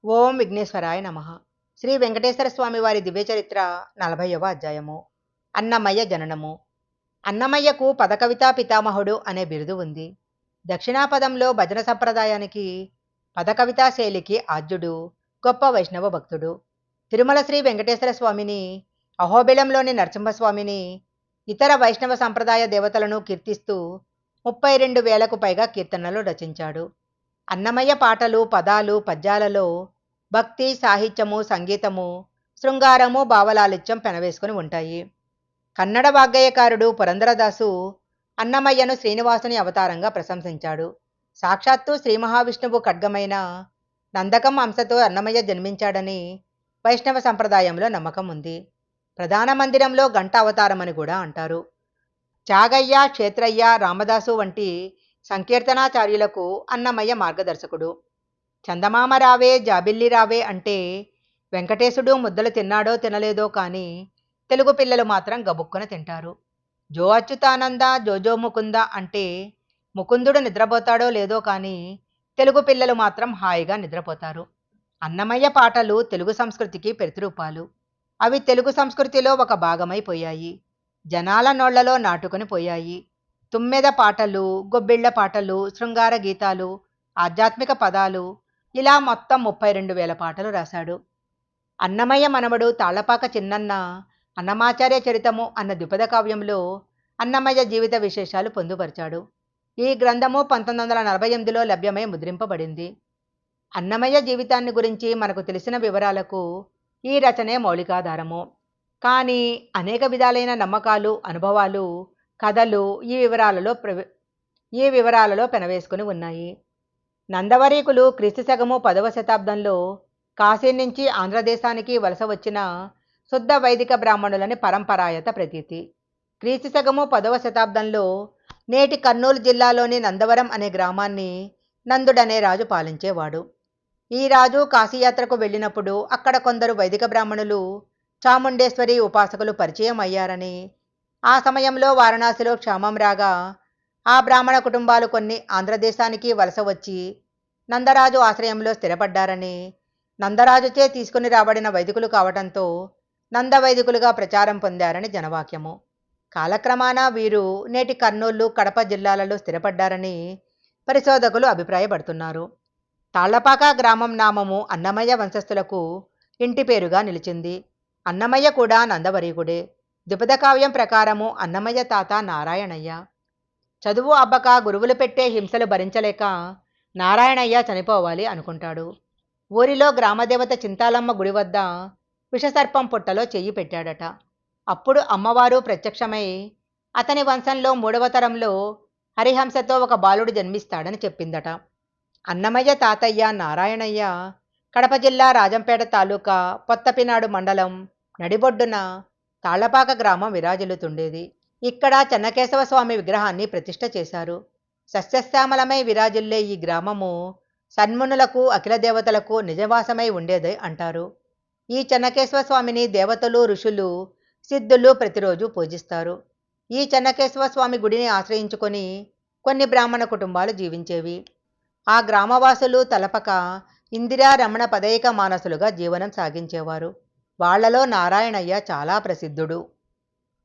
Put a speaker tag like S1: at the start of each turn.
S1: ఓం విఘ్నేశ్వరాయ నమః. శ్రీ వెంకటేశ్వర స్వామి వారి దివ్యచరిత్ర 40వ అధ్యాయము. అన్నమయ్య జననము. అన్నమయ్యకు పదకవితా పితామహుడు అనే బిరుదు ఉంది. దక్షిణాపదంలో భజన సంప్రదాయానికి, పదకవితా శైలికి ఆద్యుడు, గొప్ప వైష్ణవ భక్తుడు. తిరుమల శ్రీ వెంకటేశ్వర స్వామిని, అహోబిలంలోని నరసింహస్వామిని, ఇతర వైష్ణవ సంప్రదాయ దేవతలను కీర్తిస్తూ 32,000కు పైగా కీర్తనలు రచించాడు. అన్నమయ్య పాటలు, పదాలు, పద్యాలలో భక్తి, సాహిత్యము, సంగీతము, శృంగారము, భావలాలిత్యం పెనవేసుకుని ఉంటాయి. కన్నడ వాగ్గేయకారుడు పురందరదాసు అన్నమయ్యను శ్రీనివాసుని అవతారంగా ప్రశంసించాడు. సాక్షాత్తు శ్రీ మహావిష్ణువు ఖడ్గమైన నందకం అంశతో అన్నమయ్య జన్మించాడని వైష్ణవ సంప్రదాయంలో నమ్మకం ఉంది. ప్రధాన మందిరంలో గంట అవతారమని కూడా అంటారు. త్యాగయ్య, క్షేత్రయ్య, రామదాసు వంటి సంకీర్తనాచార్యులకు అన్నమయ్య మార్గదర్శకుడు. చందమామ రావే, జాబిల్లి రావే అంటే వెంకటేశుడు ముద్దలు తిన్నాడో తినలేదో కానీ తెలుగు పిల్లలు మాత్రం గబుక్కున తింటారు. జో అచ్యుతానంద, జోజో ముకుంద అంటే ముకుందుడు నిద్రపోతాడో లేదో కానీ తెలుగు పిల్లలు మాత్రం హాయిగా నిద్రపోతారు. అన్నమయ్య పాటలు తెలుగు సంస్కృతికి ప్రతిరూపాలు. అవి తెలుగు సంస్కృతిలో ఒక భాగమైపోయాయి. జనాల నోళ్లలో నాటుకొని పోయాయి. తుమ్మెద పాటలు, గొబ్బిళ్ల పాటలు, శృంగార గీతాలు, ఆధ్యాత్మిక పదాలు, ఇలా మొత్తం 32,000 పాటలు రాశాడు. అన్నమయ్య మనవడు తాళ్లపాక చిన్నన్న అన్నమాచార్య చరితము అన్న ద్విపద కావ్యంలో అన్నమయ్య జీవిత విశేషాలు పొందుపరిచాడు. ఈ గ్రంథము 1948లో లభ్యమై ముద్రింపబడింది. అన్నమయ్య జీవితాన్ని గురించి మనకు తెలిసిన వివరాలకు ఈ రచనే మౌలికాధారము. కానీ అనేక విధాలైన నమ్మకాలు, అనుభవాలు, కథలు ఈ వివరాలలో పెనవేసుకుని ఉన్నాయి. నందవరీకులు క్రీస్తుశకము 10వ శతాబ్దంలో కాశీ నుంచి ఆంధ్రదేశానికి వలస వచ్చిన శుద్ధ వైదిక బ్రాహ్మణులని పరంపరాయత ప్రతీతి. క్రీస్తుశకము 10వ శతాబ్దంలో నేటి కర్నూలు జిల్లాలోని నందవరం అనే గ్రామాన్ని నందుడనే రాజు పాలించేవాడు. ఈ రాజు కాశీయాత్రకు వెళ్ళినప్పుడు అక్కడ కొందరు వైదిక బ్రాహ్మణులు చాముండేశ్వరి ఉపాసకులు పరిచయం అయ్యారని, ఆ సమయంలో వారణాసిలో క్షామం రాగా ఆ బ్రాహ్మణ కుటుంబాలు కొన్ని ఆంధ్రదేశానికి వలస వచ్చి నందరాజు ఆశ్రయంలో స్థిరపడ్డారని, నందరాజుచే తీసుకుని రాబడిన వైదికులు కావడంతో నందవైదికులుగా ప్రచారం పొందారని జనవాక్యము. కాలక్రమాన వీరు నేటి కర్నూలు, కడప జిల్లాలలో స్థిరపడ్డారని పరిశోధకులు అభిప్రాయపడుతున్నారు. తాళ్లపాక గ్రామం నామము అన్నమయ్య వంశస్థులకు ఇంటి పేరుగా నిలిచింది. అన్నమయ్య కూడా నందవరీకుడే. ద్విపద కావ్యం ప్రకారము అన్నమయ్య తాత నారాయణయ్య. చదువు అబ్బక గురువులు పెట్టే హింసలు భరించలేక నారాయణయ్య చనిపోవాలి అనుకుంటాడు. ఊరిలో గ్రామదేవత చింతాలమ్మ గుడి వద్ద విషసర్పం పుట్టలో చెయ్యి పెట్టాడట. అప్పుడు అమ్మవారు ప్రత్యక్షమై అతని వంశంలో 3వ తరంలో హరిహంసతో ఒక బాలుడు జన్మిస్తాడని చెప్పిందట. అన్నమయ్య తాతయ్య నారాయణయ్య కడప జిల్లా రాజంపేట తాలూకా పొత్తపినాడు మండలం నడిబొడ్డున తాళ్లపాక గ్రామం విరాజిల్లుతుండేది. ఇక్కడ చెన్నకేశవ స్వామి విగ్రహాన్ని ప్రతిష్ఠ చేశారు. సస్యశ్యామలమై విరాజిల్లే ఈ గ్రామము సన్మునులకు, అఖిల దేవతలకు నిజవాసమై ఉండేది అంటారు. ఈ చెన్నకేశవ స్వామిని దేవతలు, ఋషులు, సిద్ధులు ప్రతిరోజు పూజిస్తారు. ఈ చెన్నకేశవ స్వామి గుడిని ఆశ్రయించుకొని కొన్ని బ్రాహ్మణ కుటుంబాలు జీవించేవి. ఆ గ్రామవాసులు తలపక ఇందిరా, రమణ పదైక మానసులుగా జీవనం సాగించేవారు. వాళ్లలో నారాయణయ్య చాలా ప్రసిద్ధుడు.